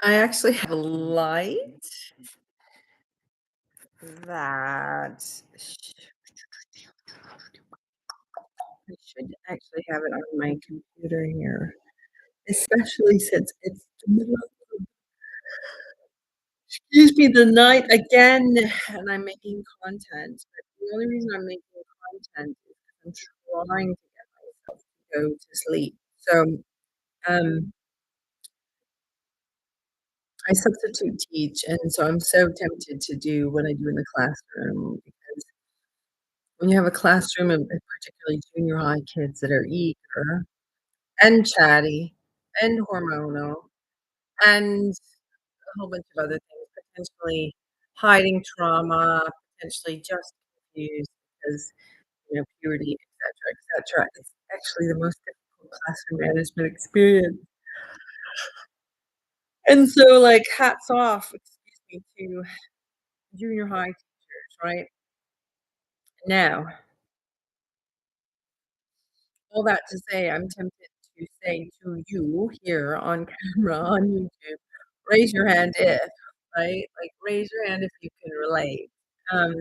I actually have a light that I should actually have it on my computer here, especially since it's the middle of excuse me, the night again, and I'm making content. But the only reason I'm making content is 'cause I'm trying to get myself to go to sleep. So, um, I substitute teach, and so I'm so tempted to do what I do in the classroom because when you have a classroom of particularly junior high kids that are eager and chatty and hormonal and a whole bunch of other things, potentially hiding trauma, potentially just confused because, puberty, et cetera. It's actually the most difficult classroom management experience. And so, like, hats off, excuse me, to junior high teachers, right? Now, all that to say, I'm tempted to say to you here on camera on YouTube, raise your hand if, right? Like, raise your hand if you can relate. Um,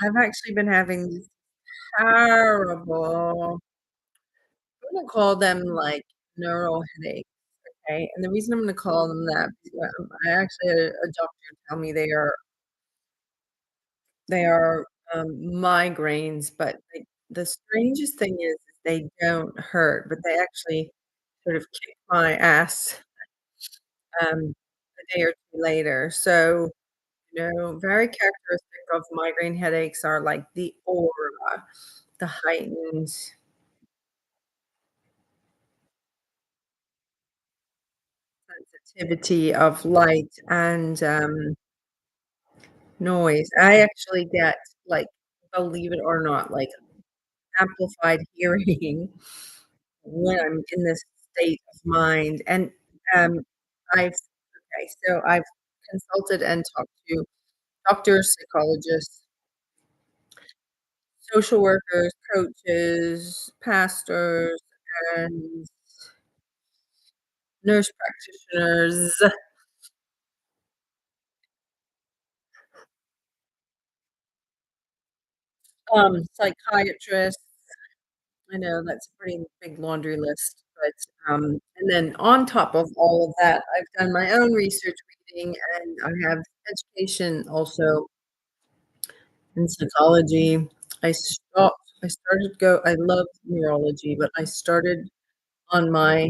I've actually been having these terrible, I'm gonna call them like neural headaches, okay? And the reason I'm gonna call them that, I actually had a doctor tell me they are migraines, but the strangest thing is they don't hurt, but they actually sort of kick my ass, a day or 2 later. So, very characteristic of migraine headaches are like the aura, the heightened sensitivity of light and, noise. I actually get, like, believe it or not, like, amplified hearing when I'm in this state of mind, and, um, I've consulted and talked to doctors, psychologists, social workers, coaches, pastors, and nurse practitioners, psychiatrists. I know that's a pretty big laundry list, but, and then on top of all of that, I've done my own research reading, and I have education also in psychology. I love neurology, but I started on my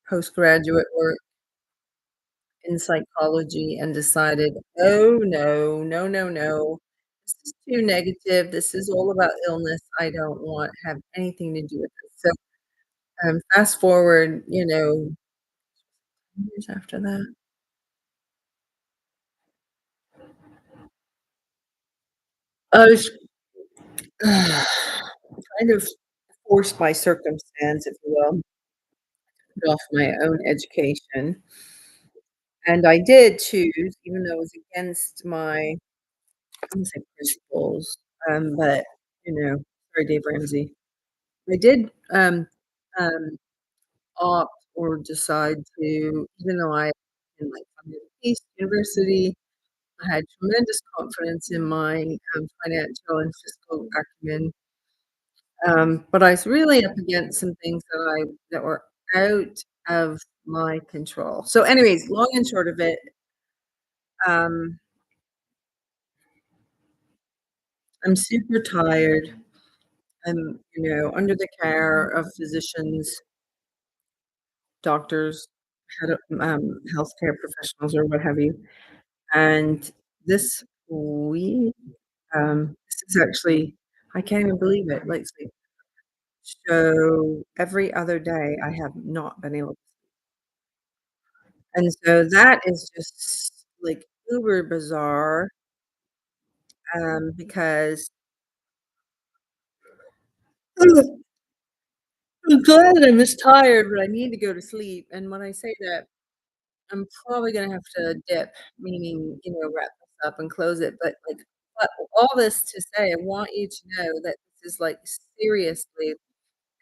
postgraduate work in psychology and decided, "Oh, no, no, no, no. This is too negative. This is all about illness. I don't want have anything to do with this." So, fast forward, years after that, I was kind of forced by circumstance, if you will, put off my own education, and I did choose, even though it was against my, I wouldn't say principles, but, sorry, Dave Ramsey. I did, um, opt or decide to, even though I in, like, funded Peace University, I had tremendous confidence in my, financial and fiscal acumen, but I was really up against some things that were out of my control. So anyways, long and short of it, um, I'm super tired. I'm, under the care of physicians, doctors, head of healthcare professionals or what have you, and this week, this is actually I can't even believe it, like, so every other day, I have not been able, and so that is just, like, uber bizarre, because I'm glad I'm this tired, but I need to go to sleep, and when I say that, I'm probably gonna have to dip, meaning, wrap this up and close it, but all this to say, I want you to know that this is, like, seriously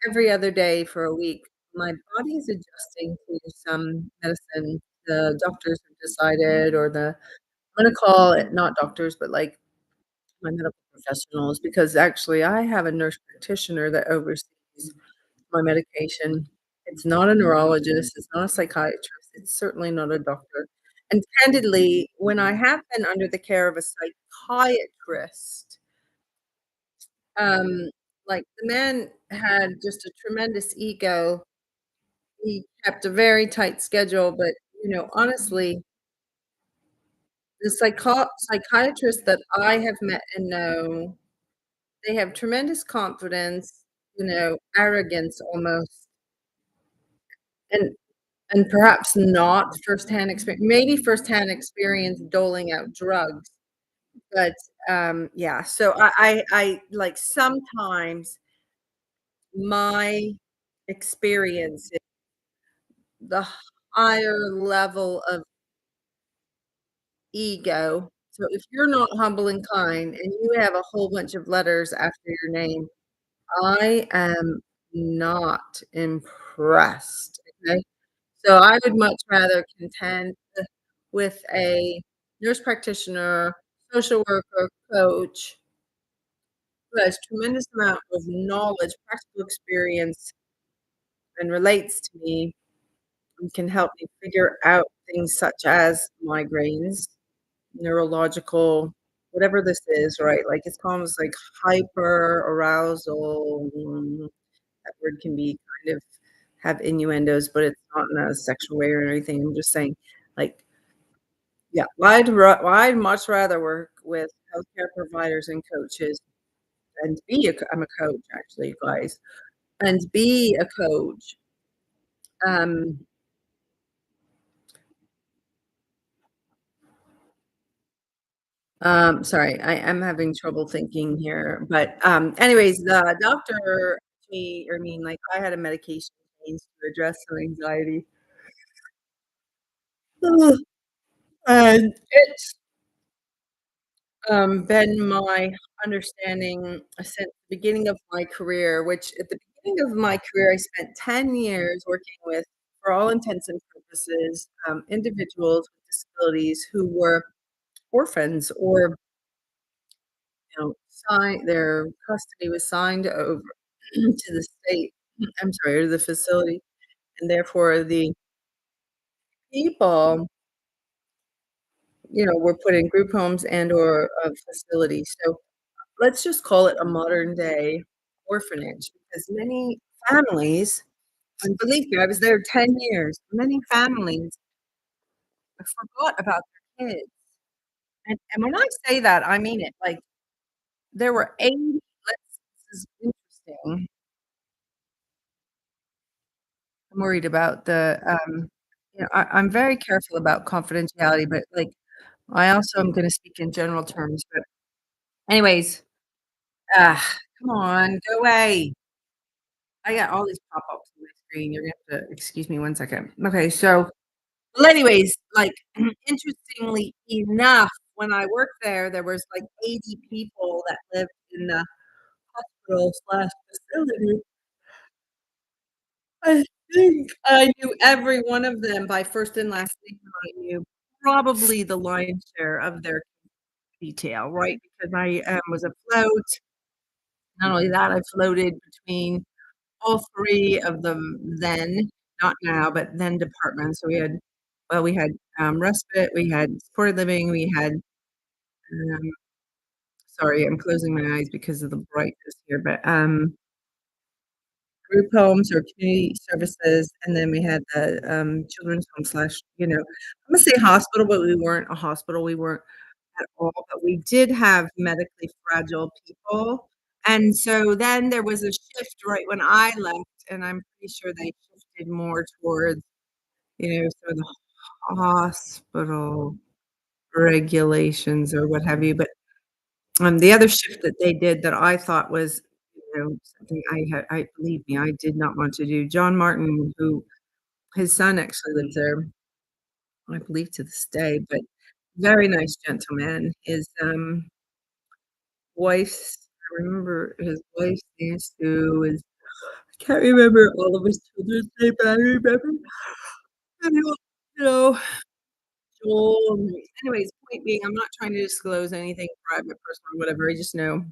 every other day for a week. my body is adjusting to some medicine the doctors have decided, or I'm gonna call it not doctors, but, like, my medical professionals, because actually I have a nurse practitioner that oversees my medication. It's not a neurologist, it's not a psychiatrist, it's certainly not a doctor. And candidly, when I have been under the care of a psychiatrist, um, like, the man had just a tremendous ego. He kept a very tight schedule, but, honestly, the psychiatrists that I have met and know, they have tremendous confidence, arrogance almost, and perhaps not firsthand experience, maybe firsthand experience doling out drugs, but, yeah, so like, sometimes my experience is the higher level of ego. So if you're not humble and kind and you have a whole bunch of letters after your name, I am not impressed, okay? So I would much rather contend with a nurse practitioner, social worker, coach who has tremendous amount of knowledge, practical experience, and relates to me and can help me figure out things such as migraines, neurological, whatever this is, right? Like, it's almost like hyper arousal. That word can be kind of have innuendos, but it's not in a sexual way or anything. I'm just saying, like, yeah, I'd much rather work with healthcare providers and coaches and be I'm a coach actually, you guys, and be a coach. Um, sorry, I'm having trouble thinking here, but, anyways, the doctor I mean, like, I had a medication change to address some anxiety. Ugh, and it's been my understanding since the beginning of my career, which at the beginning of my career, I spent 10 years working with, for all intents and purposes, individuals with disabilities who were orphans or, their custody was signed over to the state, I'm sorry, to the facility, and therefore the people, were put in group homes and or, facilities. So let's just call it a modern day orphanage, because many families, and believe me, I was there 10 years, many families forgot about their kids, and when I say that, I mean it, like, there were 80, this is interesting, I'm worried about I'm very careful about confidentiality, but, like, I also am gonna speak in general terms, but anyways, come on, go away. I got all these pop-ups on my screen. You're gonna have to excuse me one second. Okay, so well, anyways, like, interestingly enough, when I worked there, there was, like, 80 people that lived in the hospital/facility. I think I knew every one of them by first and last name, and I knew probably the lion's share of their detail, right? Because I, was afloat. Not only that, I floated between all 3 of them then, not now, but then departments. So we had, respite, we had supported living, we had, sorry, I'm closing my eyes because of the brightness here, but, group homes or community services, and then we had the, children's home slash, I'm gonna say hospital, but we weren't a hospital, we weren't at all, but we did have medically fragile people, and so then there was a shift right when I left, and I'm pretty sure they shifted more towards, sort of the hospital regulations or what have you, but, the other shift that they did that I thought was, something I believe me, I did not want to do. John Martin, who his son actually lives there, I believe to this day, but very nice gentleman. His, wife's I remember his wife's name, Sue, is Can't remember all of his children's name, but I remember anyone, you know, Joel, and anyways, point being, I'm not trying to disclose anything private, personal, whatever, I just know,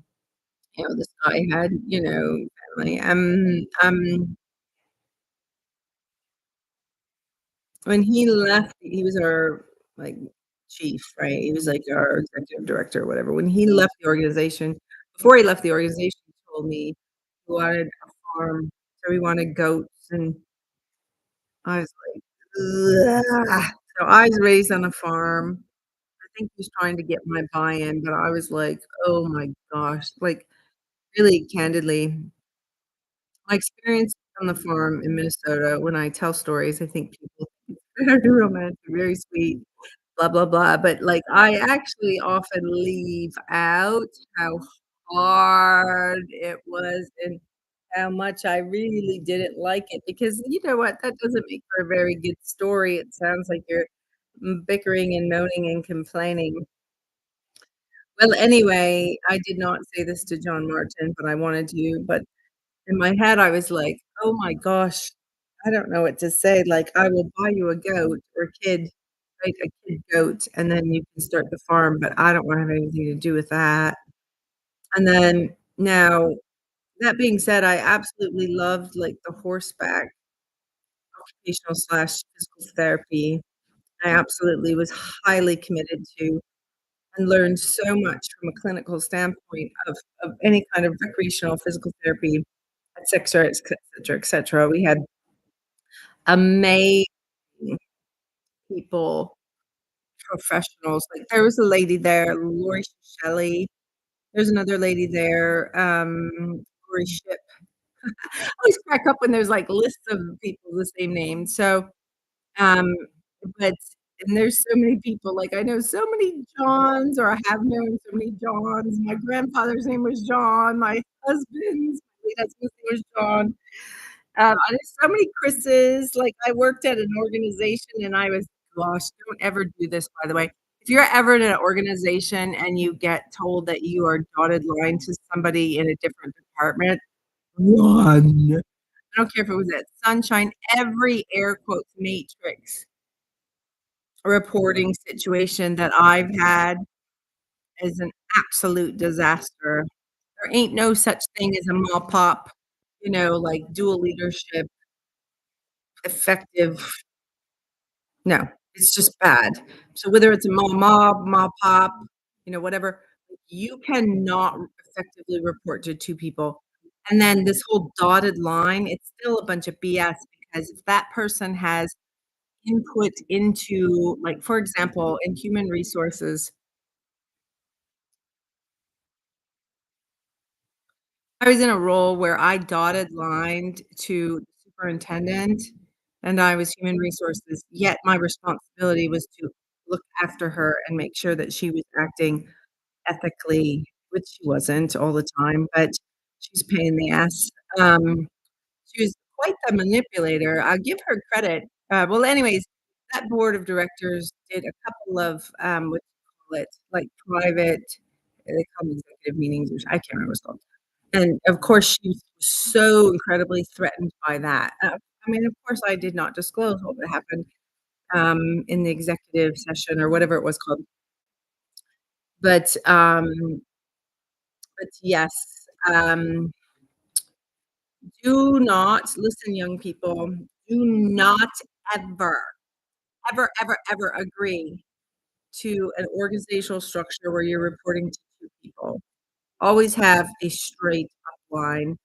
this guy had, family, when he left, he was our, like, chief, right? He was, like, our executive director or whatever. When he left the organization before he left the organization, he told me he wanted a farm, so he wanted goats, and I was like, "Ugh." So I was raised on a farm. I think he's trying to get my buy-in, but I was like, "Oh my gosh." Like, really candidly, my experience on the farm in Minnesota, when I tell stories, I think people think it's very romantic, very sweet, blah, blah, blah, but, like, I actually often leave out how hard it was and how much I really didn't like it because you know what? That doesn't make for a very good story. It sounds like you're, bickering and moaning and complaining. Well, anyway, I did not say this to John Martin, but I wanted to, but in my head, I was like, "Oh my gosh, I don't know what to say, like, I will buy you a goat or kid, right, a kid goat, and then you can start the farm, but I don't wanna have anything to do with that." And then now, that being said, I absolutely loved, like, the horseback occupational/physical therapy. I absolutely was highly committed to and learned so much from a clinical standpoint of any kind of recreational physical therapy, et cetera. We had amazing people, professionals, like, there was a lady there, Lori Shelley, there's another lady there, Lori Ship. I always crack up when there's, like, lists of people with the same name, so, um, but and there's so many people, like, I know so many Johns, or I have known so many Johns. My grandfather's name was John, my late husband's name was John. There's so many Chris's, like, I worked at an organization and I was gosh, don't ever do this, by the way. If you're ever in an organization and you get told that you are dotted line to somebody in a different department, run. I don't care if it was at Sunshine, every air quotes matrix reporting situation that I've had is an absolute disaster. There ain't no such thing as a mall pop, like dual leadership, effective. No, it's just bad. So whether it's a mall pop, whatever, you cannot effectively report to 2 people. And then this whole dotted line, it's still a bunch of BS because if that person has input into like, for example, in human resources, I was in a role where I dotted lined to the superintendent, and I was human resources, yet my responsibility was to look after her and make sure that she was acting ethically, which she wasn't all the time, but she's a pain in the ass. She was quite the manipulator, I'll give her credit. Well, anyways, that board of directors did a couple of, what do you call it, like, private they call them executive meetings, or I can't remember what it's called. And, of course, she was so incredibly threatened by that. I mean, of course, I did not disclose what would happen, in the executive session or whatever it was called. But, yes, um, do not listen, young people, do not ever, ever, ever, ever agree to an organizational structure where you're reporting to 2 people. Always have a straight up line.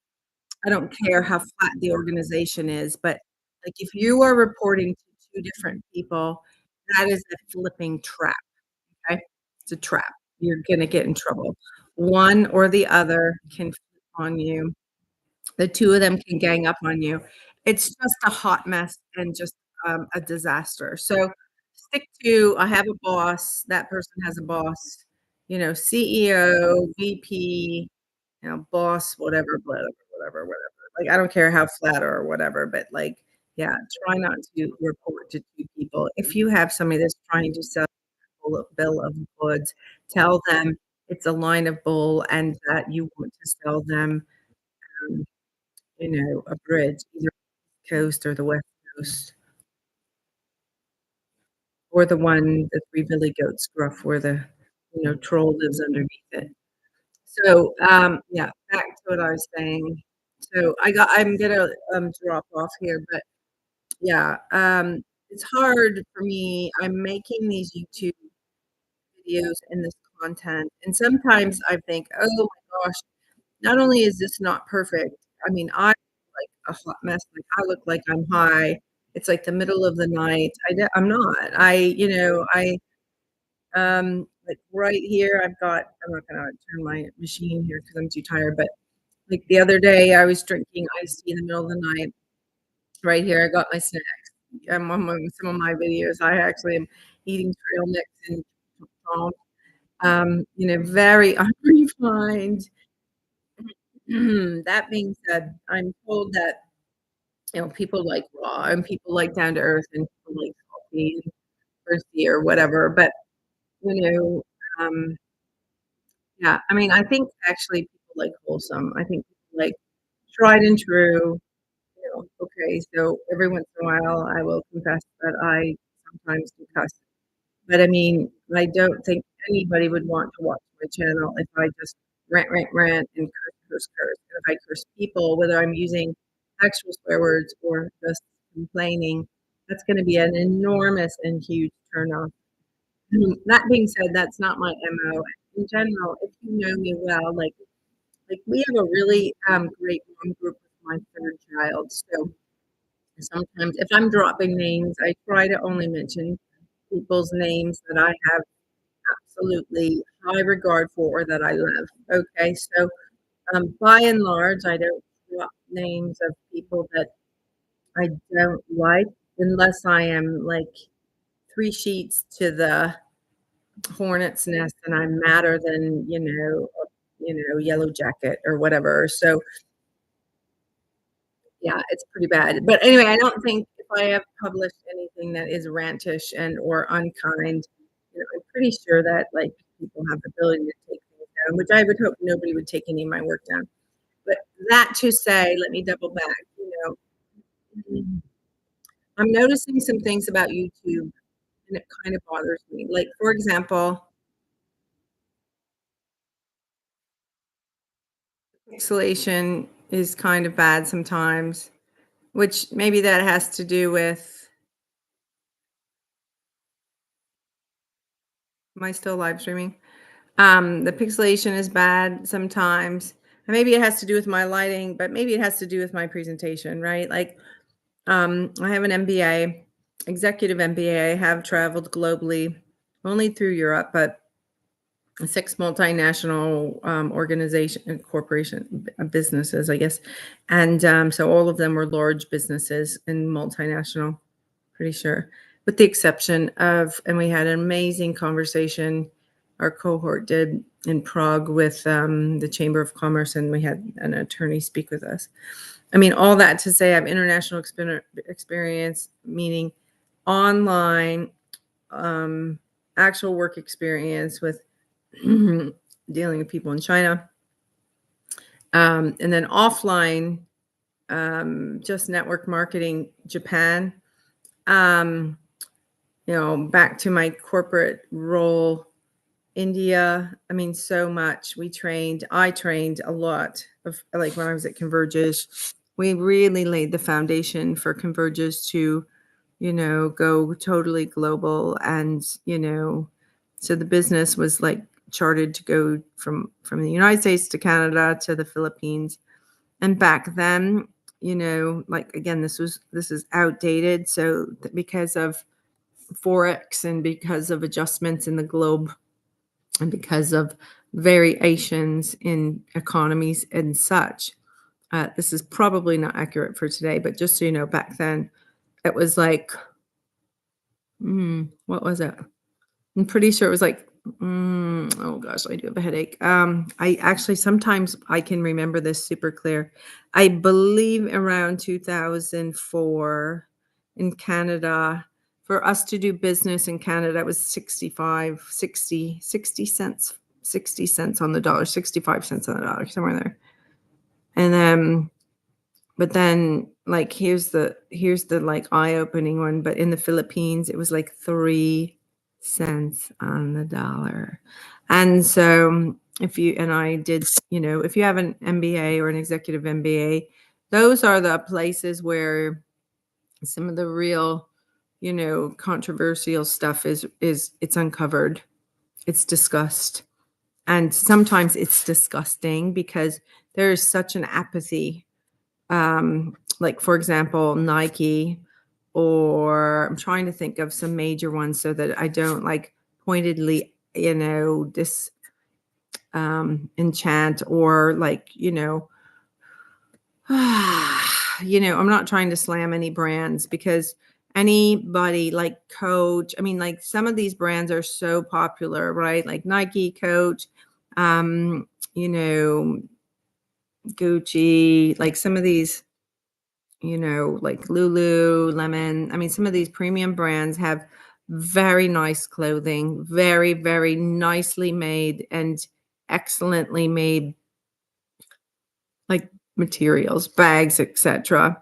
I don't care how flat the organization is, but, like, if you are reporting to 2 different people, that is a flipping trap, okay? It's a trap. You're gonna get in trouble. One or the other can flip on you. The 2 of them can gang up on you. It's just a hot mess and just, a disaster. So, stick to, I have a boss, that person has a boss, CEO, VP, boss, whatever, whatever, whatever, whatever. Like, I don't care how flat or whatever, but, like, yeah, try not to report to 2 people. If you have somebody that's trying to sell a bill of goods, tell them it's a line of bull and that you want to sell them, um, a bridge, either coast or the West Coast, or the one, the Three Billy Goats Gruff where the, troll lives underneath it. So, yeah, back to what I was saying. So I'm gonna, drop off here, but yeah, it's hard for me. I'm making these YouTube videos and this content, and sometimes I think, "Oh my gosh, not only is this not perfect, I mean, I look like a hot mess, like, I look like I'm high. It's like the middle of the night. I'm not. Like, right here, I'm not gonna turn my machine here because 'cause I'm too tired, but, like, the other day, I was drinking iced tea in the middle of the night. Right here, I got my snacks. On some of my videos, I actually am eating trail mix and croissant, very unrefined. That being said, I'm told that, people like raw and people like down to earth and people like salty and thirsty or whatever, but, you know, um, yeah, I mean, I think actually people like wholesome. I think people like tried and true, okay, so every once in a while, I will confess that I sometimes do cuss. But I mean, I don't think anybody would want to watch my channel if I just rant, rant, rant, and curse, curse, curse. And if I curse people, whether I'm using actual swear words or just complaining, that's gonna be an enormous and huge turnoff. That being said, that's not my MO. In general, if you know me well, like we have a really, great mom group with my 3rd child, so sometimes if I'm dropping names, I try to only mention people's names that I have absolutely high regard for or that I love. Okay, so by and large, I don't drop names of people that I don't like unless I am like 3 sheets to the hornet's nest and I'm madder than Yellow Jacket or whatever. So yeah, it's pretty bad. But anyway, I don't think if I have published anything that is rantish and or unkind, I'm pretty sure that, like, people have the ability to take things down, which I would hope nobody would take any of my work down. But that to say, let me double back, mhm, I'm noticing some things about YouTube, and it kind of bothers me. Like, for example, pixelation is kind of bad sometimes, which maybe that has to do with am I still live streaming? The pixelation is bad sometimes. And maybe it has to do with my lighting, but maybe it has to do with my presentation, right? Like, I have an MBA, executive MBA. I have traveled globally, only through Europe, but 6 multinational organization and corporation businesses, I guess. And so all of them were large businesses and multinational, pretty sure, with the exception of, and we had an amazing conversation. Our cohort did in Prague with the Chamber of Commerce, and we had an attorney speak with us. I mean, all that to say, I have international experience, meaning online, actual work experience with dealing with people in China, and then offline, just network marketing, Japan. Um, back to my corporate role, India. I mean, so much. I trained a lot of, like, when I was at Converges, we really laid the foundation for Converges to, go totally global. And, so the business was like charted to go from the United States to Canada to the Philippines. And back then, like, again, this is outdated. So because of forex and because of adjustments in the globe and because of variations in economies and such, this is probably not accurate for today, but just so you know, back then it was like, what was it? I'm pretty sure it was like, oh gosh, I do have a headache. I actually sometimes I can remember this super clear. I believe around 2004 in Canada, for us to do business in Canada, it was 60 cents on the dollar, 65 cents on the dollar, somewhere there. And then But then, like, here's the, like, eye-opening one, but in the Philippines, it was, like, 3 cents on the dollar. And so, if you and I did if you have an MBA or an executive MBA, those are the places where some of the real, controversial stuff is it's uncovered, it's discussed, and sometimes it's disgusting because there is such an apathy. Like, for example, Nike, or I'm trying to think of some major ones so that I don't, like, pointedly, enchant, or, like, I'm not trying to slam any brands, because anybody, like Coach, I mean, like, some of these brands are so popular, right? Like Nike, Coach, um, you know, Gucci, like some of these, like Lululemon. I mean, some of these premium brands have very nice clothing, very, very nicely made and excellently made, like, materials, bags, etc.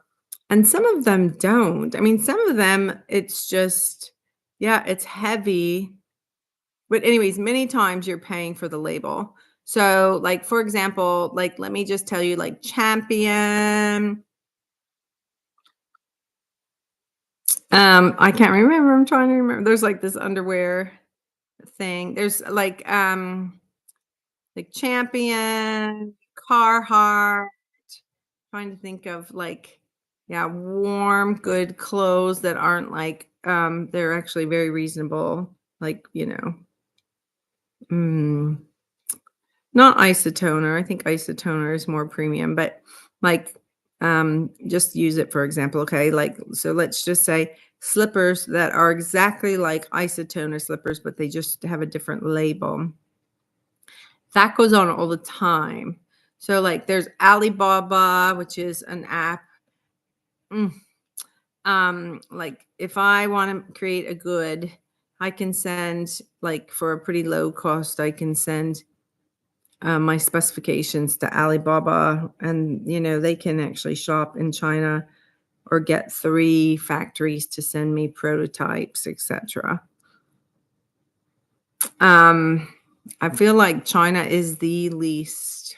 And some of them don't. I mean, some of them, it's just, yeah, it's heavy. But anyways, many times you're paying for the label. So, like, for example, like, let me just tell you, like, Champion. I can't remember. I'm trying to remember. There's, like, this underwear thing. There's, like Champion, Carhartt. Trying to think of, like, yeah, warm, good clothes that aren't, like, they're actually very reasonable. Like, mm, not isotoner. I think isotoner is more premium, but, like, just use it for example. Okay, like, so let's just say slippers that are exactly like isotoner slippers, but they just have a different label. That goes on all the time. So, like, there's Alibaba, which is an app. Mm, like, if I want to create a good, I can send, like, for a pretty low cost, I can send my specifications to Alibaba, and they can actually shop in China or get 3 factories to send me prototypes, etc. um I feel like China is the least,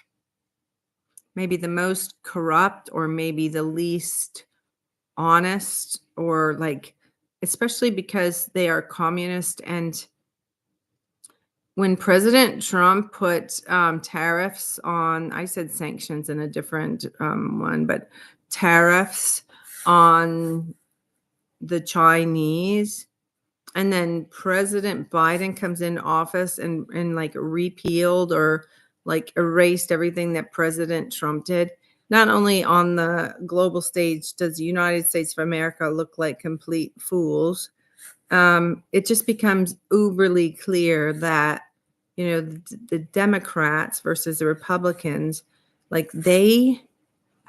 maybe the most corrupt, or maybe the least honest, or, like, especially because they are communist. And when President Trump put tariffs on, I said sanctions in a different one, but tariffs on the Chinese, and then President Biden comes in office and, like, repealed, or, like, erased everything that President Trump did. Not only on the global stage does the United States of America look like complete fools, it just becomes uberly clear that, the Democrats versus the Republicans, like,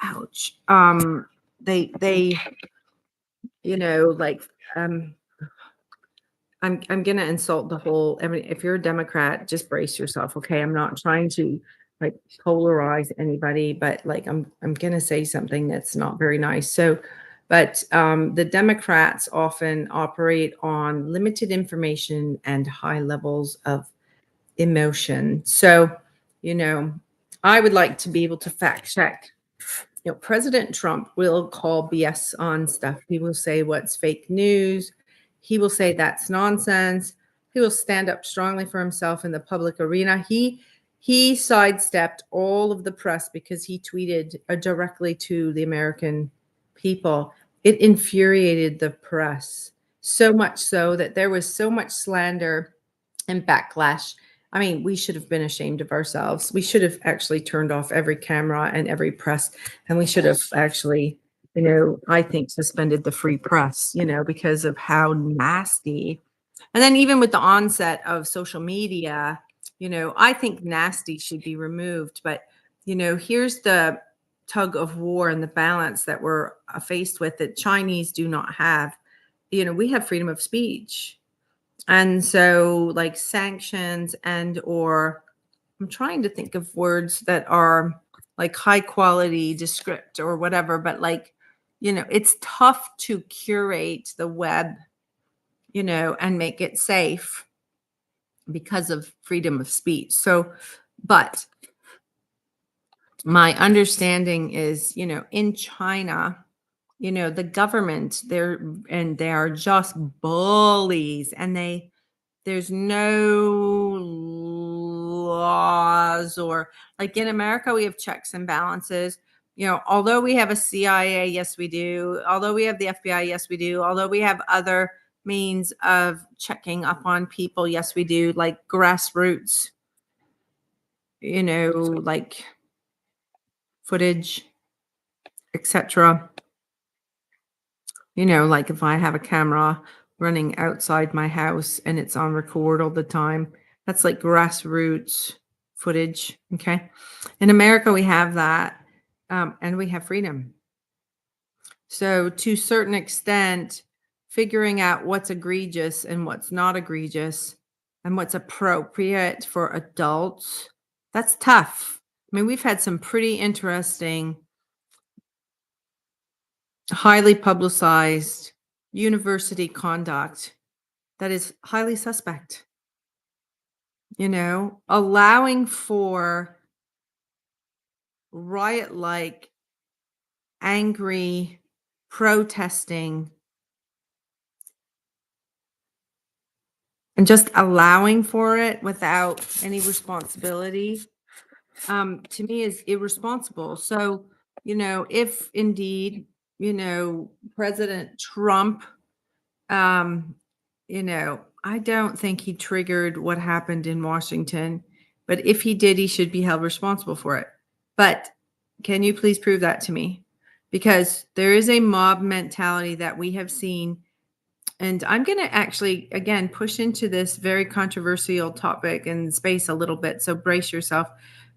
ouch, they, like, um, I'm gonna insult the whole. I mean, if you're a Democrat, just brace yourself, okay? I'm not trying to, like, polarize anybody, but, like, I'm gonna say something that's not very nice. So, but the Democrats often operate on limited information and high levels of emotion. So, you know, I would like to be able to fact check. President Trump will call BS on stuff. He will say what's fake news. He will say that's nonsense. He will stand up strongly for himself in the public arena. He sidestepped all of the press because he tweeted directly to the American people. It infuriated the press, so much so that there was so much slander and backlash. I mean, we should have been ashamed of ourselves. We should have actually turned off every camera and every press, and we should have actually, I think, suspended the free press, because of how nasty. And then, even with the onset of social media, I think nasty should be removed. But, here's the tug of war and the balance that we're faced with, that Chinese do not have. We have freedom of speech. And so, like, sanctions, and or I'm trying to think of words that are like high quality descript or whatever, but like, it's tough to curate the web, and make it safe because of freedom of speech. So, but my understanding is, in China, the government, they are just bullies, and there's no laws, or like in America, we have checks and balances. Although we have a CIA, yes, we do. Although we have the FBI, yes, we do. Although we have other means of checking up on people, yes, we do, like grassroots, like footage, etc. Like if I have a camera running outside my house and it's on record all the time, that's like grassroots footage. Okay. In America, we have that, and we have freedom. So, to a certain extent, figuring out what's egregious and what's not egregious and what's appropriate for adults, that's tough. I mean, we've had some pretty interesting, highly publicized university conduct that is highly suspect, allowing for riot like, angry protesting, and just allowing for it without any responsibility, to me is irresponsible. So, if indeed, President Trump, um, I don't think he triggered what happened in Washington, but if he did, he should be held responsible for it. But can you please prove that to me? Because there is a mob mentality that we have seen. And I'm going to actually, again, push into this very controversial topic and space a little bit. So brace yourself.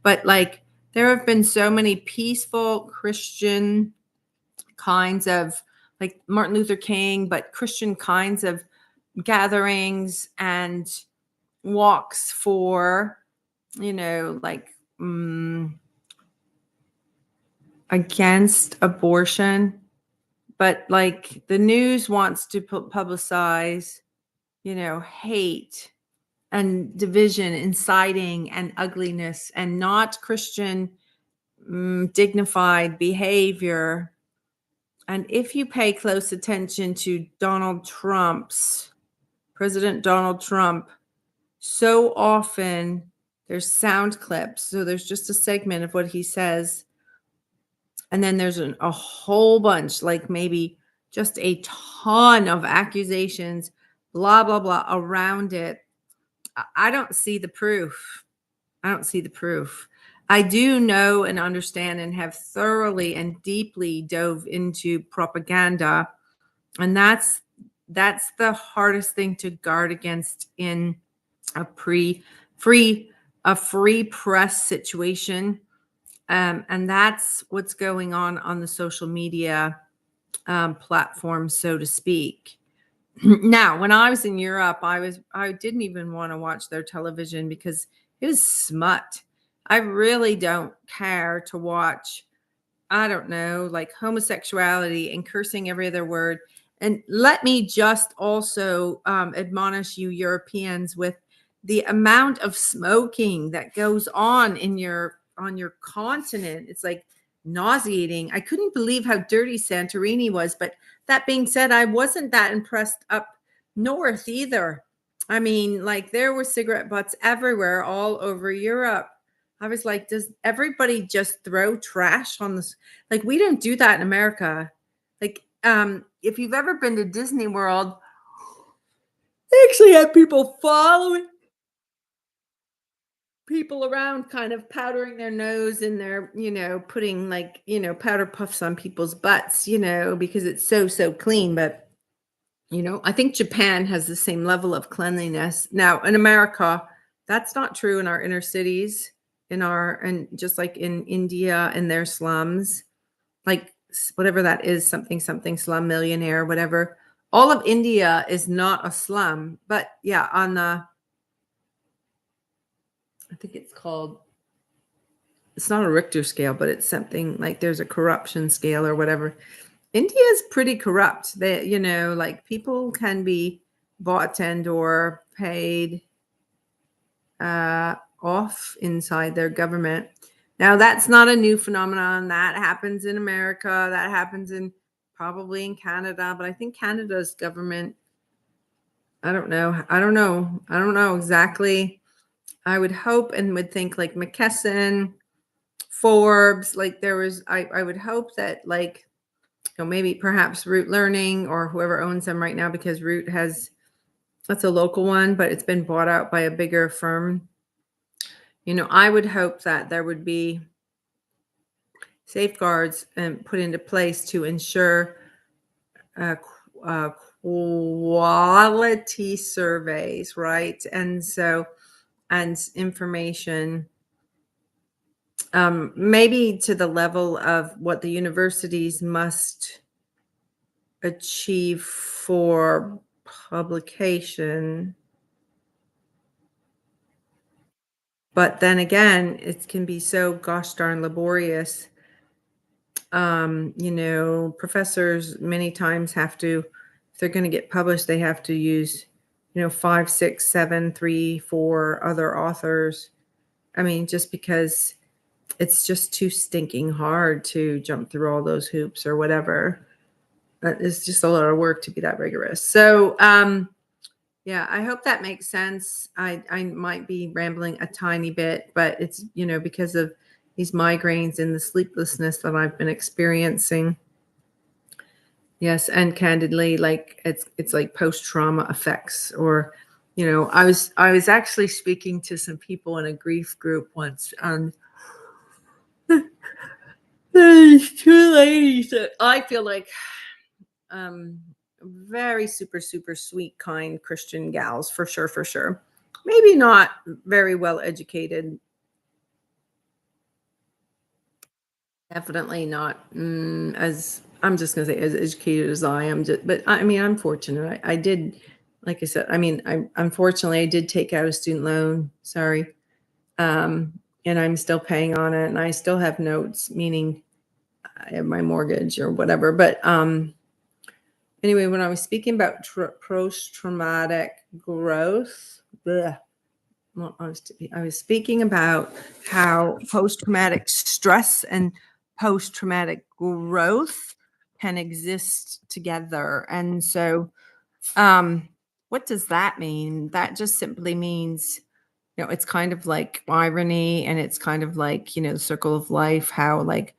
But like, there have been so many peaceful Christian kinds of, like Martin Luther King, but Christian kinds of gatherings and walks for, like against abortion. But like the news wants to publicize, hate and division, inciting and ugliness, and not Christian dignified behavior. And if you pay close attention to President Donald Trump, so often there's sound clips. So there's just a segment of what he says. And then there's a whole bunch, like maybe just a ton of accusations, blah, blah, blah, around it. I don't see the proof. I don't see the proof. I do know and understand and have thoroughly and deeply dove into propaganda. And that's the hardest thing to guard against in a free press situation. And that's what's going on the social media platforms, so to speak. Now, when I was in Europe, I didn't even want to watch their television because it was smut. I really don't care to watch, I don't know, like homosexuality and cursing every other word. And let me just also admonish you Europeans with the amount of smoking that goes on on your continent. It's like nauseating. I couldn't believe how dirty Santorini was. But that being said, I wasn't that impressed up north either. I mean, like there were cigarette butts everywhere, all over Europe. I was like, does everybody just throw trash on this? Like, we don't do that in America. Like, if you've ever been to Disney World, they actually have people following people around, kind of powdering their nose, and they're, putting like, powder puffs on people's butts, because it's so clean. But, I think Japan has the same level of cleanliness. Now, in America, that's not true in our inner cities, and just like in India and their slums, like whatever that is, something slum millionaire, whatever. All of India is not a slum, but yeah, I think it's called it's not a Richter scale, but it's something like there's a corruption scale or whatever. India is pretty corrupt. They, like people can be bought and or paid off inside their government. Now, that's not a new phenomenon. That happens in America. That happens in probably in Canada. But I think Canada's government, I don't know. I don't know. I don't know exactly. I would hope and would think like McKesson, Forbes, like there was, I would hope that like, maybe perhaps Root Learning or whoever owns them right now, because Root has, that's a local one, but it's been bought out by a bigger firm. I would hope that there would be safeguards put into place to ensure uh, quality surveys, right? And so, and information, maybe to the level of what the universities must achieve for publication. But then again, it can be so gosh darn laborious. Professors many times have to, if they're going to get published, they have to use, 5, 6, 7, 3, 4 other authors. I mean, just because it's just too stinking hard to jump through all those hoops or whatever. It's just a lot of work to be that rigorous. So, yeah, I hope that makes sense. I might be rambling a tiny bit, but it's, because of these migraines and the sleeplessness that I've been experiencing. Yes, and candidly, like it's like post-trauma effects, or, I was actually speaking to some people in a grief group once, and there's two ladies that I feel like very super super sweet, kind Christian gals, for sure, for sure. Maybe not very well educated, definitely not as, I'm just gonna say, as educated as I am. But I mean, I'm fortunate. I did, like I said, I mean, I unfortunately I did take out a student loan. Sorry, um, and I'm still paying on it, and I still have notes, meaning I have my mortgage or whatever. But anyway, when I was speaking about post-traumatic growth, bleh, well, I was speaking about how post-traumatic stress and post-traumatic growth can exist together. And so, what does that mean? That just simply means, it's kind of like irony, and it's kind of like, the circle of life, how like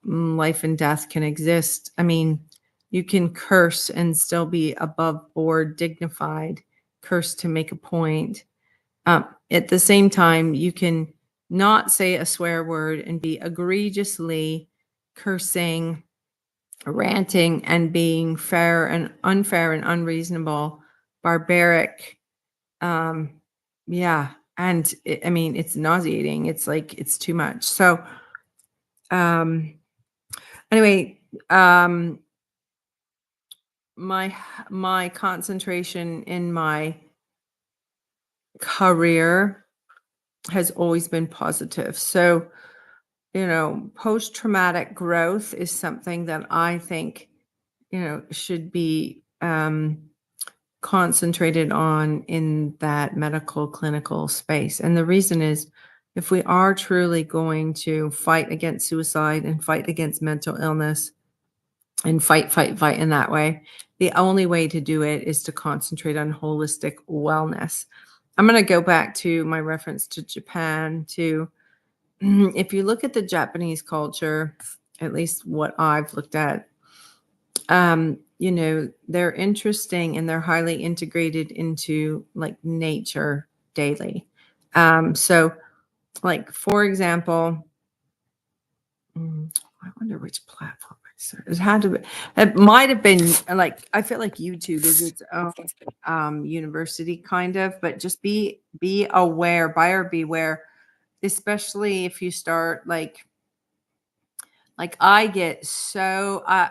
life and death can exist. I mean, you can curse and still be above board, dignified, curse to make a point. At the same time, you can not say a swear word and be egregiously cursing, ranting, and being fair and unfair and unreasonable, barbaric. Yeah. And I mean, it's nauseating. It's like, it's too much. So, um, anyway, my concentration in my career has always been positive. So, post traumatic growth is something that I think, should be concentrated on in that medical clinical space. And the reason is, if we are truly going to fight against suicide and fight against mental illness and fight in that way, the only way to do it is to concentrate on holistic wellness. I'm going to go back to my reference to Japan to, if you look at the Japanese culture, at least what I've looked at, they're interesting and they're highly integrated into like nature daily. So like, for example, I wonder which platform it had to be. It might have been like, I feel like YouTube is its own university kind of, but just be aware, buyer beware, especially if you start like I get so I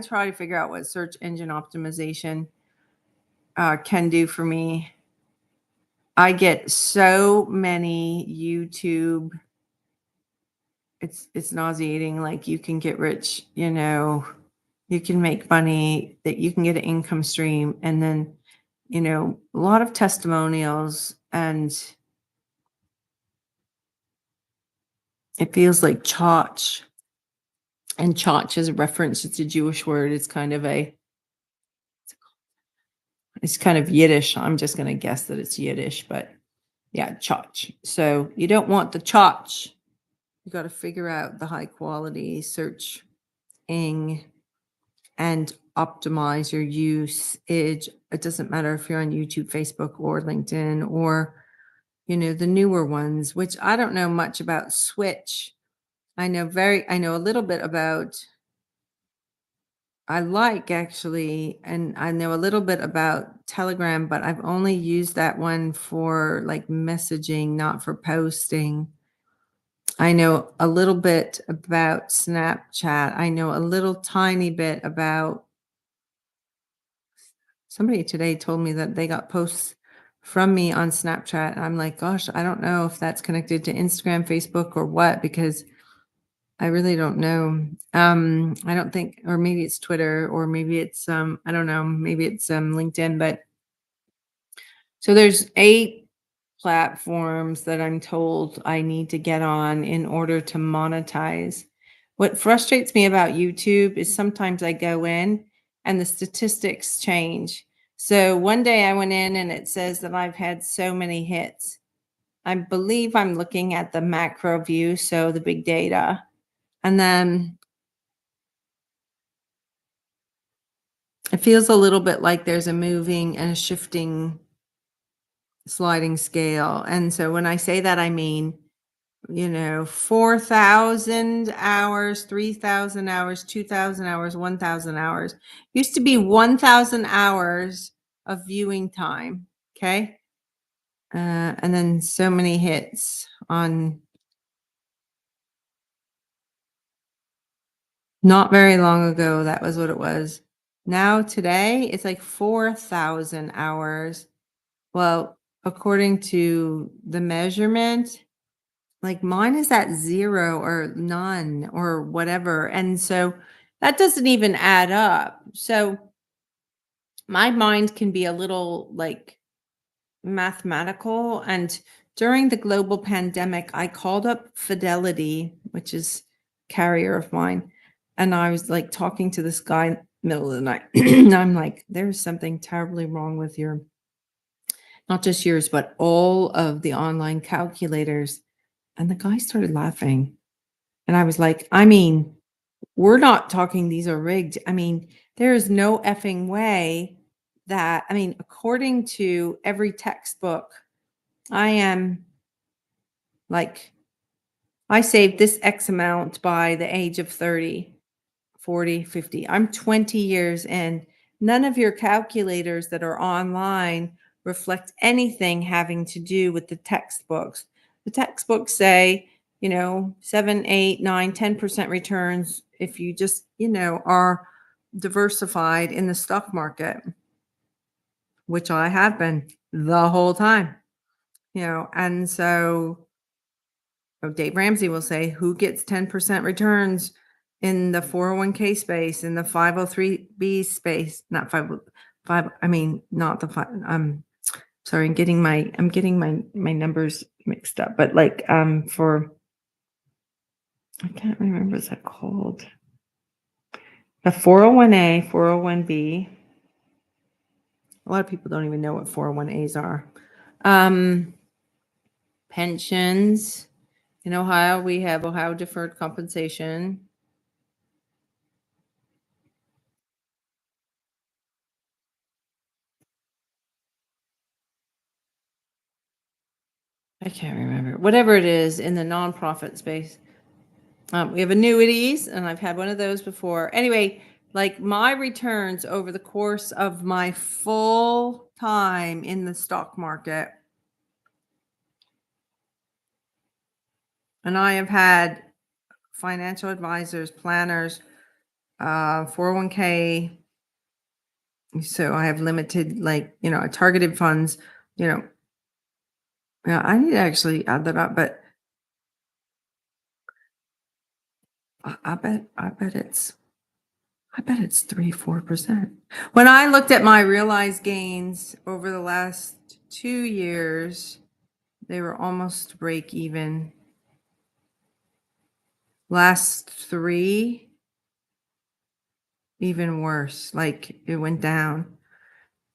try to figure out what search engine optimization can do for me. I get so many YouTube. It's nauseating. Like, you can get rich, you can make money, that you can get an income stream, and then, a lot of testimonials, and it feels like chotch. And chotch is a reference. It's a Jewish word. It's kind of Yiddish. I'm just going to guess that it's Yiddish, but yeah, chotch. So you don't want the chotch. You got to figure out the high quality searching and optimize your usage. It doesn't matter if you're on YouTube, Facebook, or LinkedIn, or the newer ones, which I don't know much about. Switch. I know a little bit about. I like, actually, and I know a little bit about Telegram, but I've only used that one for like messaging, not for posting. I know a little bit about Snapchat. I know a little tiny bit about. Somebody today told me that they got posts from me on Snapchat. I'm like, gosh, I don't know if that's connected to Instagram, Facebook, or what, because I really don't know. I don't think, or maybe it's Twitter, or maybe it's I don't know, maybe it's LinkedIn. But so there's 8 platforms that I'm told I need to get on in order to monetize. What frustrates me about YouTube is sometimes I go in and the statistics change. So one day I went in and it says that I've had so many hits. I believe I'm looking at the macro view, so the big data. And then it feels a little bit like there's a moving and a shifting sliding scale. And so when I say that, I mean, 4,000 hours, 3,000 hours, 2,000 hours, 1,000 hours. Used to be 1,000 hours of viewing time. Okay. And then so many hits on not very long ago. That was what it was. Now, today, it's like 4,000 hours. Well, according to the measurement, like mine is at 0 or none or whatever. And so that doesn't even add up. So my mind can be a little like mathematical. And during the global pandemic, I called up Fidelity, which is carrier of mine. And I was like talking to this guy in the middle of the night. And I'm like, there's something terribly wrong with not just yours, but all of the online calculators. And the guy started laughing. And I was like, I mean, we're not talking these are rigged. I mean, there is no effing way that, I mean, according to every textbook, I am like, I saved this X amount by the age of 30, 40, 50. I'm 20 years in. None of your calculators that are online reflect anything having to do with the textbooks. The textbooks say, 7, 8, 9, 10% returns if you just, are diversified in the stock market, which I have been the whole time, and so Dave Ramsey will say, who gets 10% returns in the 401k space, in the 503b space, not five, I mean, not the five, sorry, I'm getting my numbers mixed up, but like, I can't remember, what's that called? The 401a, 401b. A lot of people don't even know what 401as are. Pensions. In Ohio, we have Ohio Deferred Compensation. I can't remember. Whatever it is in the nonprofit space. We have annuities, and I've had one of those before. Anyway, like my returns over the course of my full time in the stock market, and I have had financial advisors, planners, 401k. So I have limited, like, targeted funds, you know, Yeah, I need to actually add that up, but I bet it's 3, 4%. When I looked at my realized gains over the last 2 years, they were almost break even. Last 3, even worse, like, it went down.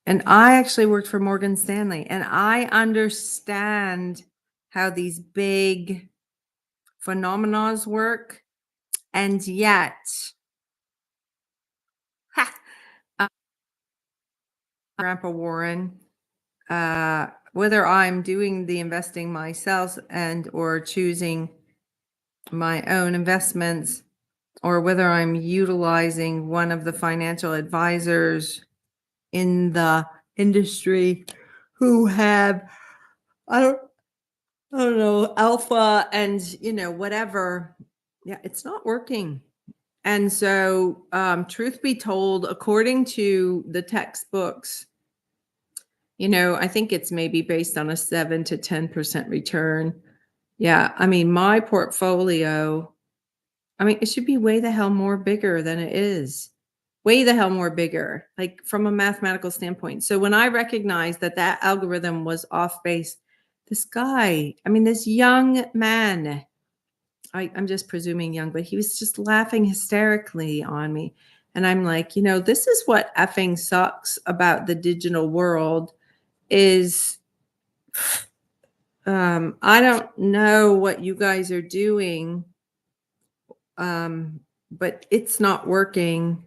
And I actually worked for Morgan Stanley, and I understand how these big phenomenons work, and yet, ha, uh, Grandpa Warren, whether I'm doing the investing myself and or choosing my own investments, or whether I'm utilizing one of the financial advisors in the industry who have, I don't I don't know, alpha and, whatever. Yeah, it's not working. And so, truth be told, according to the textbooks, I think it's maybe based on a 7 to 10% return. Yeah, I mean, my portfolio, I mean, it should be way the hell more bigger than it is. Way the hell more bigger, like from a mathematical standpoint. So when I recognized that that algorithm was off base, this guy, I mean, this young man, I'm just presuming young, but he was just laughing hysterically on me. And I'm like, this is what effing sucks about the digital world is I don't know what you guys are doing, but it's not working.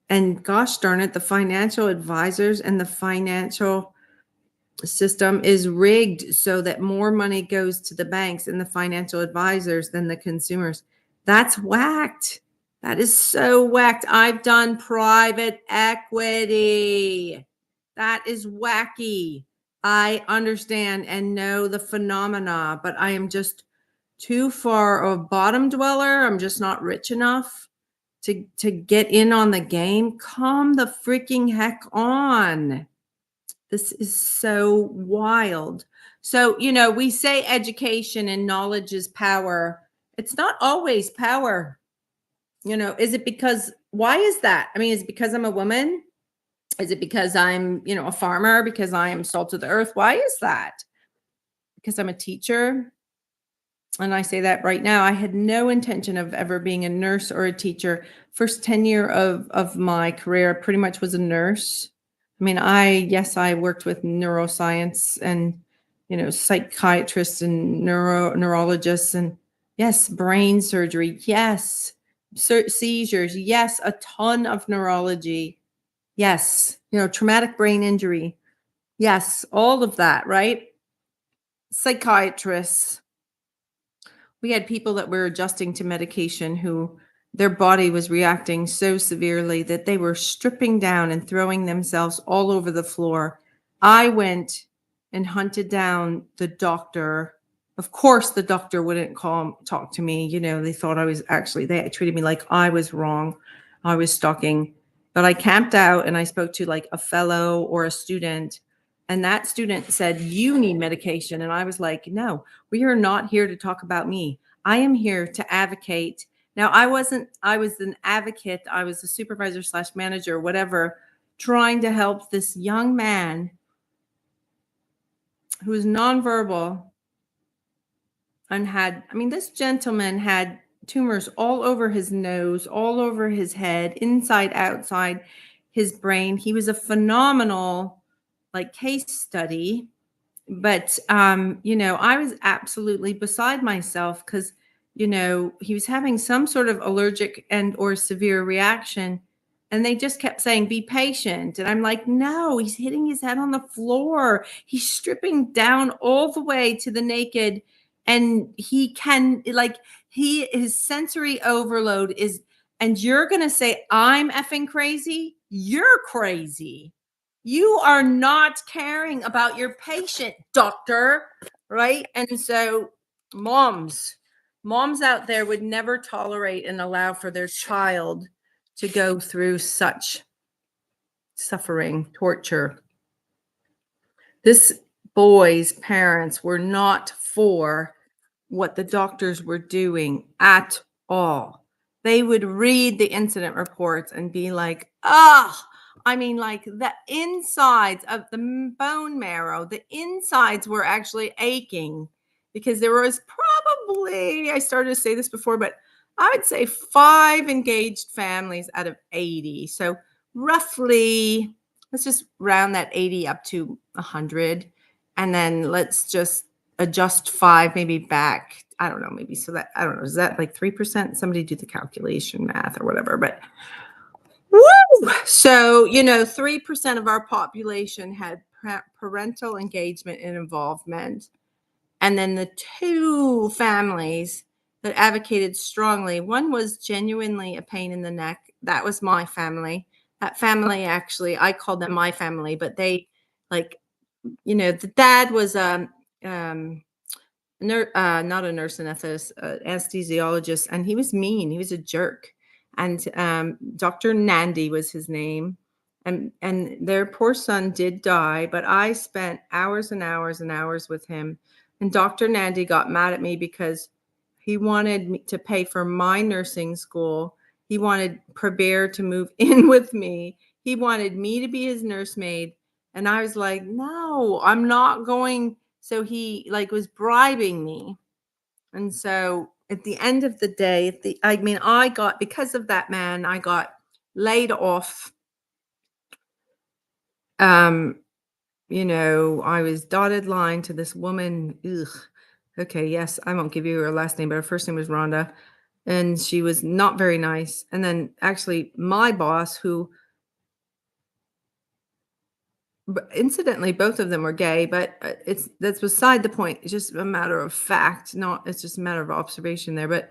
And gosh darn it, the financial advisors and the financial system is rigged so that more money goes to the banks and the financial advisors than the consumers. That's whacked. That is so whacked. I've done private equity. That is wacky. I understand and know the phenomena, but I am just too far a bottom dweller. I'm just not rich enough to get in on the game. Come the freaking heck on. This is so wild. So, we say education and knowledge is power. It's not always power. Is it because, why is that? I mean, is it because I'm a woman? Is it because I'm, a farmer? Because I am salt of the earth? Why is that? Because I'm a teacher? And I say that right now, I had no intention of ever being a nurse or a teacher. First tenure of my career pretty much was a nurse. I mean, yes, I worked with neuroscience and, psychiatrists and neurologists and yes, brain surgery. Yes. Seizures. Yes. A ton of neurology. Yes. Traumatic brain injury. Yes. All of that, right? Psychiatrists. We had people that were adjusting to medication who their body was reacting so severely that they were stripping down and throwing themselves all over the floor. I went and hunted down the doctor. Of course, the doctor wouldn't talk to me. They thought they treated me like I was wrong. I was stalking. But I camped out and I spoke to like a fellow or a student. And that student said, "You need medication." And I was like, "No, we are not here to talk about me. I am here to advocate." Now, I was an advocate. I was a supervisor slash manager, whatever, trying to help this young man who was nonverbal and this gentleman had tumors all over his nose, all over his head, inside, outside his brain. He was a phenomenal case study. But, I was absolutely beside myself because, he was having some sort of allergic and or severe reaction. And they just kept saying, "Be patient." And I'm like, no, he's hitting his head on the floor. He's stripping down all the way to the naked. And his sensory overload is, and you're going to say, I'm effing crazy. You're crazy. You are not caring about your patient, doctor, right? And so moms out there would never tolerate and allow for their child to go through such suffering, torture. This boys' parents were not for what the doctors were doing at all. They would read the incident reports and be like, "Ah!" I mean, like the insides of the bone marrow, the insides were actually aching because there was probably, I started to say this before, but I would say 5 engaged families out of 80. So roughly, let's just round that 80 up to 100. And then let's just adjust 5 maybe back. I don't know, maybe so that I don't know, is that like 3%? Somebody do the calculation math or whatever, but woo! So, 3% of our population had parental engagement and involvement. And then the 2 families that advocated strongly, one was genuinely a pain in the neck. That was my family. That family, actually, I called them my family, but they like, the dad was um not a nurse anesthetist, anesthesiologist, and he was mean. He was a jerk. And Dr. Nandy was his name. And their poor son did die, but I spent hours and hours and hours with him. And Dr. Nandy got mad at me because he wanted me to pay for my nursing school. He wanted Prabir to move in with me. He wanted me to be his nursemaid. And I was like, no, I'm not going. So he like was bribing me. And so at the end of the day, I got, because of that man, I got laid off. Um, I was dotted line to this woman. Ugh. Okay, yes, I won't give you her last name, but her first name was Rhonda. And she was not very nice. And then actually my boss, who incidentally, both of them were gay, but that's beside the point. It's just a matter of fact, not it's just a matter of observation there. But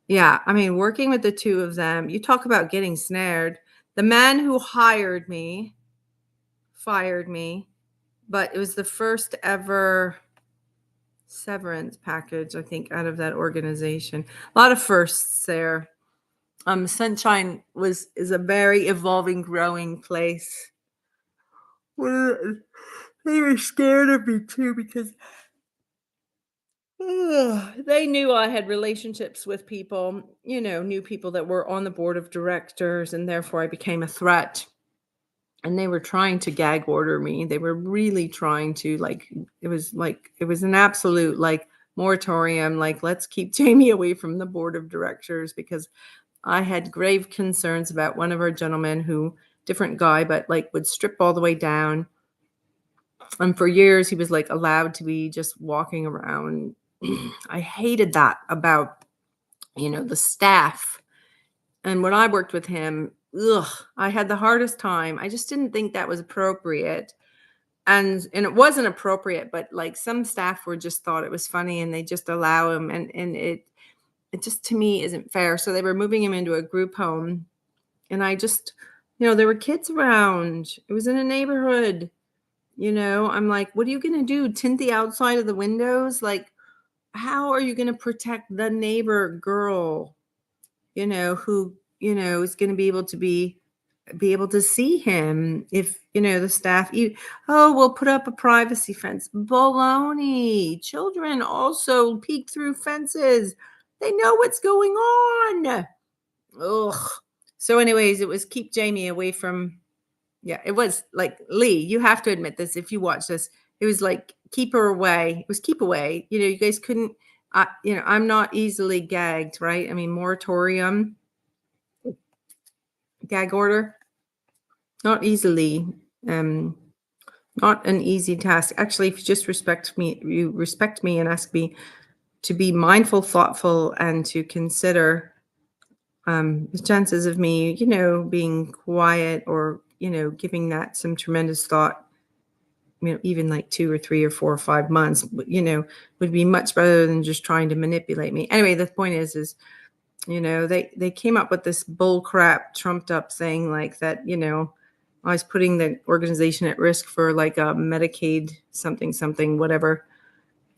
yeah, I mean, working with the 2 of them, you talk about getting snared. The man who hired me fired me, but it was the first ever severance package, I think, out of that organization. A lot of firsts there. Sunshine is a very evolving, growing place. Well, they were scared of me too because they knew I had relationships with people, new people that were on the board of directors, and therefore I became a threat. And they were trying to gag order me. They were really trying to it was an absolute like moratorium, like let's keep Jamie away from the board of directors because I had grave concerns about one of our gentlemen who, different guy, but like would strip all the way down. And for years, he was like allowed to be just walking around. I hated that about, the staff. And when I worked with him, I had the hardest time. I just didn't think that was appropriate. And it wasn't appropriate, but like some staff were just thought it was funny and they just allow him. And it just to me isn't fair. So they were moving him into a group home. And I just, there were kids around. It was in a neighborhood. I'm like, what are you going to do? Tint the outside of the windows? Like, how are you going to protect the neighbor girl, who, is going to be able to see him if, the staff, oh, we'll put up a privacy fence. Baloney. Children also peek through fences. They know what's going on. Ugh. So anyways, it was keep Jamie away from, yeah, it was like, Lee, you have to admit this if you watch this. It was like keep her away. It was keep away. You guys couldn't, I'm not easily gagged, right? I mean, moratorium, gag order, not easily, um, not an easy task. Actually, if you just you respect me and ask me to be mindful, thoughtful, and to consider the chances of me, being quiet or, giving that some tremendous thought, even like 2 or 3 or 4 or 5 months, would be much better than just trying to manipulate me. Anyway, the point is, they came up with this bull crap trumped up saying like that, I was putting the organization at risk for like a Medicaid something, whatever.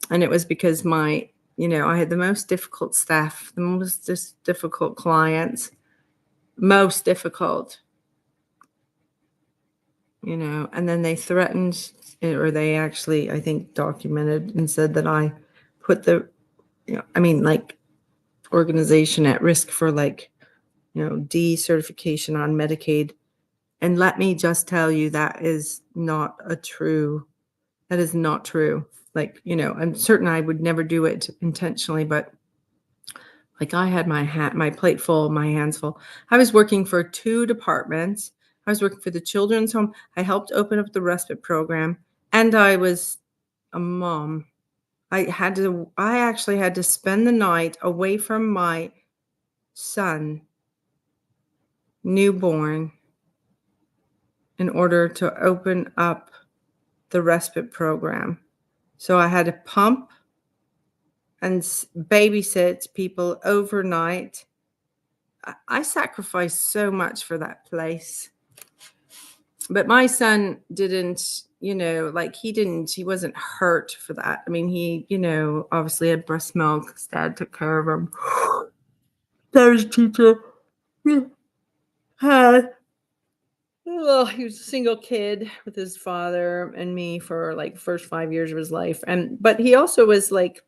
And it was because I had the most difficult staff, the most difficult clients, most difficult. and then they threatened, or they actually, I think, documented and said that I put the, like, organization at risk for, like, decertification on Medicaid. And let me just tell you, that is not true. Like, I'm certain I would never do it intentionally, but like, I had my plate full, my hands full. I was working for 2 departments. I was working for the children's home. I helped open up the respite program, and I was a mom. I actually had to spend the night away from my son, newborn, in order to open up the respite program. So I had to pump and babysit people overnight. I sacrificed so much for that place. But my son didn't, like, he wasn't hurt for that. I mean, he, obviously had breast milk. His dad took care of him. There's teacher. Had Well, he was a single kid with his father and me for like first 5 years of his life. But he also was like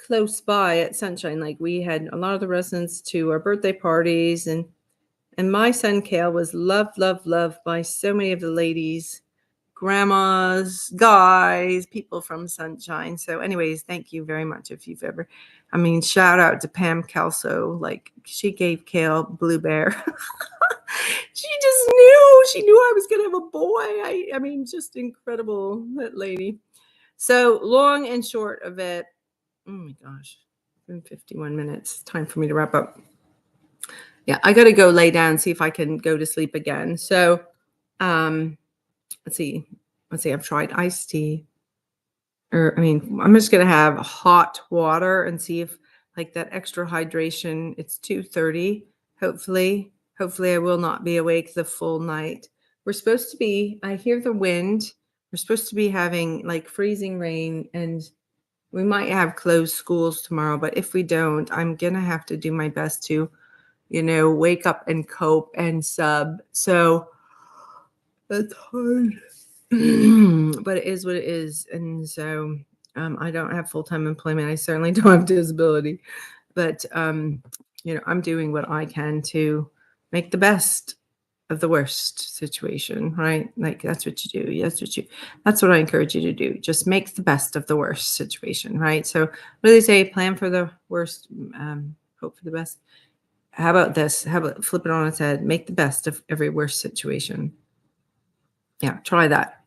close by at Sunshine. Like, we had a lot of the residents to our birthday parties, and my son Kale was loved, loved, loved by so many of the ladies, grandmas, guys, people from Sunshine. So anyways, thank you very much. If you've ever, shout out to Pam Kelso. Like, she gave Kale Blue Bear. She knew I was going to have a boy. Just incredible, that lady. So long and short of it, oh my gosh, it's been 51 minutes. Time for me to wrap up. Yeah, I got to go lay down, see if I can go to sleep again. So, let's see. I've tried iced tea. I'm just going to have hot water and see if, like, that extra hydration. It's 2:30. Hopefully I will not be awake the full night. I hear the wind. We're supposed to be having like freezing rain, and we might have closed schools tomorrow. But if we don't, I'm going to have to do my best to, wake up and cope and sub. So that's hard. But it is what it is. And so I don't have full-time employment. I certainly don't have disability. But, I'm doing what I can to make the best of the worst situation, right? Like, that's what you do. That's what I encourage you to do. Just make the best of the worst situation, right? So what do they say? Plan for the worst, hope for the best. How about this? How about flip it on its head? Make the best of every worst situation. Yeah, try that.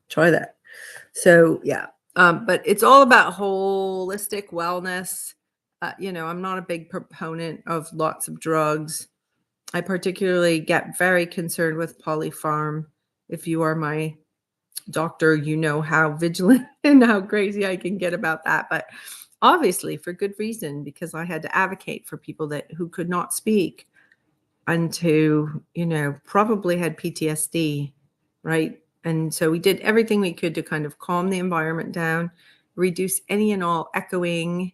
So yeah, but it's all about holistic wellness. I'm not a big proponent of lots of drugs. I particularly get very concerned with polypharm. If you are my doctor, you know how vigilant and how crazy I can get about that. But obviously for good reason, because I had to advocate for people who could not speak and who, probably had PTSD, right? And so we did everything we could to kind of calm the environment down, reduce any and all echoing.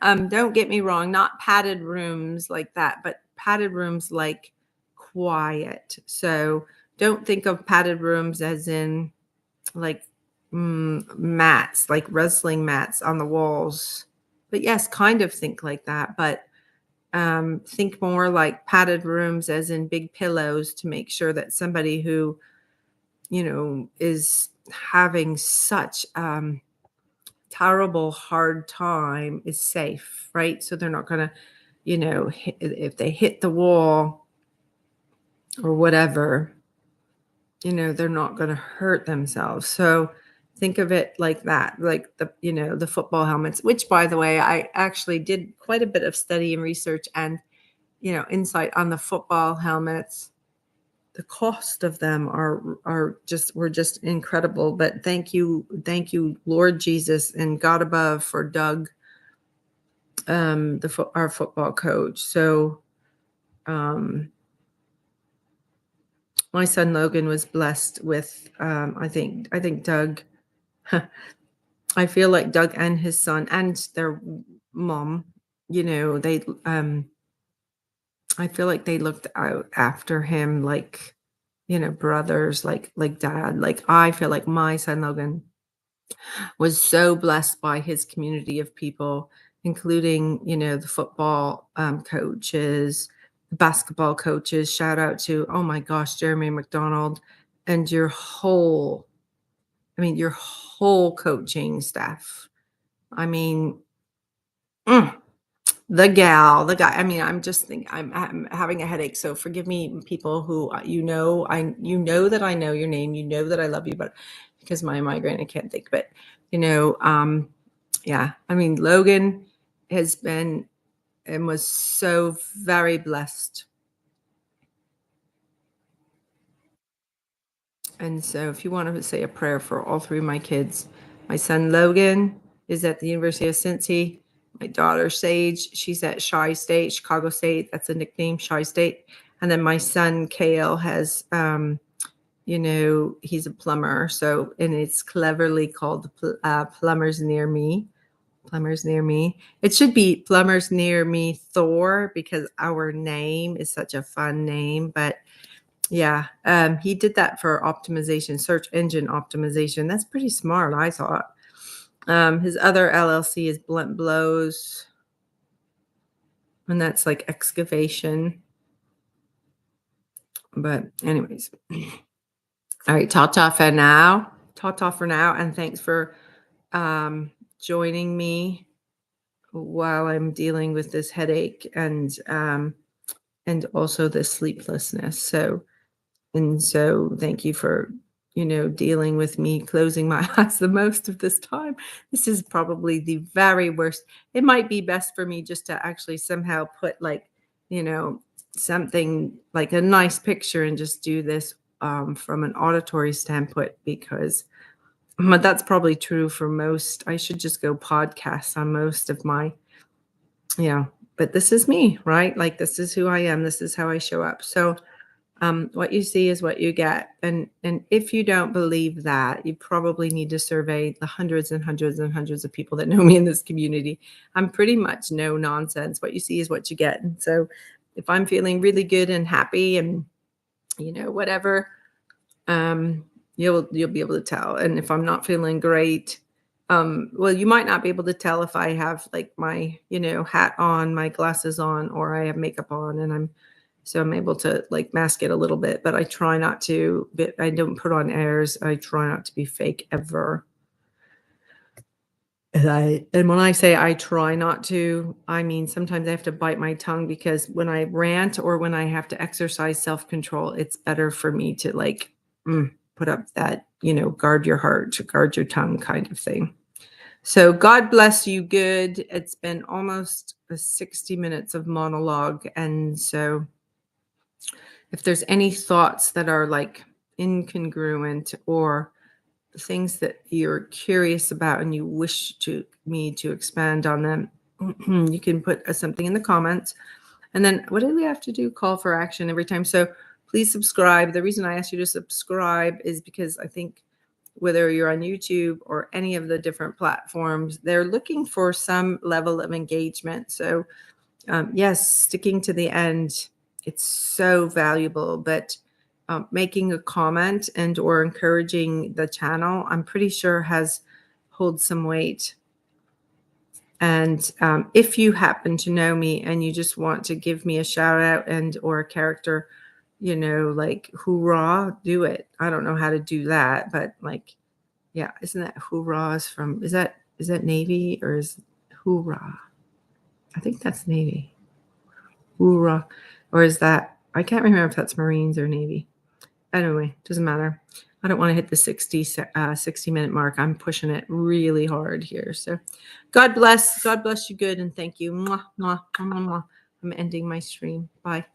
Don't get me wrong, not padded rooms like that, but padded rooms like quiet. So don't think of padded rooms as in like mats, like wrestling mats on the walls. But yes, kind of think like that. But think more like padded rooms as in big pillows, to make sure that somebody who, is having such terrible hard time is safe, right? So they're not going to, if they hit the wall or whatever, they're not going to hurt themselves. So think of it like that, like the football helmets, which, by the way, I actually did quite a bit of study and research and, insight on the football helmets. The cost of them were just incredible. But thank you, Lord Jesus and God above, for Doug, our football coach. So, my son Logan was blessed with, I think Doug. I feel like Doug and his son and their mom, they, I feel like they looked out after him like brothers like dad. Like, I feel like my son Logan was so blessed by his community of people, including, the football coaches, the basketball coaches. Shout out to, oh my gosh, Jeremy McDonald and your whole coaching staff. I mean, mm, the gal, the guy. I mean, I'm just thinking, I'm having a headache. So forgive me, people who you know that I know your name, you know that I love you, but because my migraine, I can't think. But yeah. I mean, Logan has been and was so very blessed. And so if you want to say a prayer for all three of my kids, my son Logan is at the University of Cincy. My daughter Sage, she's at Chi State, Chicago State. That's a nickname, Chi State. And then my son Kale has, he's a plumber. So, and it's cleverly called Plumbers Near Me. Plumbers Near Me. It should be Plumbers Near Me Thor, because our name is such a fun name. But yeah, he did that for optimization, search engine optimization. That's pretty smart, I thought. His other LLC is Blunt Blows, and that's like excavation. But anyways, all right, ta-ta for now. Ta-ta for now, and thanks for joining me while I'm dealing with this headache and also the sleeplessness. So thank you for, dealing with me closing my eyes the most of this time. This is probably the very worst. It might be best for me just to actually somehow put something like a nice picture and just do this from an auditory standpoint, because but that's probably true for most. I should just go podcasts on most of my, but this is me, right? Like, this is who I am. This is how I show up. So what you see is what you get. And if you don't believe that, you probably need to survey the hundreds and hundreds and hundreds of people that know me in this community. I'm pretty much no nonsense. What you see is what you get. And so if I'm feeling really good and happy and, whatever, you'll be able to tell. And if I'm not feeling great, well, you might not be able to tell if I have like my, hat on, my glasses on, or I have makeup on, and I'm able to like mask it a little bit, but I try not to. But I don't put on airs. I try not to be fake ever. And when I say I try not to, I mean sometimes I have to bite my tongue, because when I rant or when I have to exercise self-control, it's better for me to like put up that, guard your heart, to guard your tongue kind of thing. So God bless you. Good. It's been almost 60 minutes of monologue. And so if there's any thoughts that are like incongruent, or things that you're curious about and you wish me to expand on them, you can put something in the comments. And then what do we have to do? Call for action every time. So please subscribe. The reason I asked you to subscribe is because I think whether you're on YouTube or any of the different platforms, they're looking for some level of engagement. So yes, sticking to the end, it's so valuable. But making a comment and or encouraging the channel, I'm pretty sure holds some weight. And if you happen to know me and you just want to give me a shout out and or a character, like hoorah, do it. I don't know how to do that, but like, yeah, isn't that hoorahs from, is that Navy, or is hoorah? I think that's Navy. Hoorah. Or is that, I can't remember if that's Marines or Navy. Anyway, doesn't matter. I don't want to hit the 60-minute mark. I'm pushing it really hard here. So God bless you good, and thank you. Mwah, mwah, mwah, mwah. I'm ending my stream. Bye.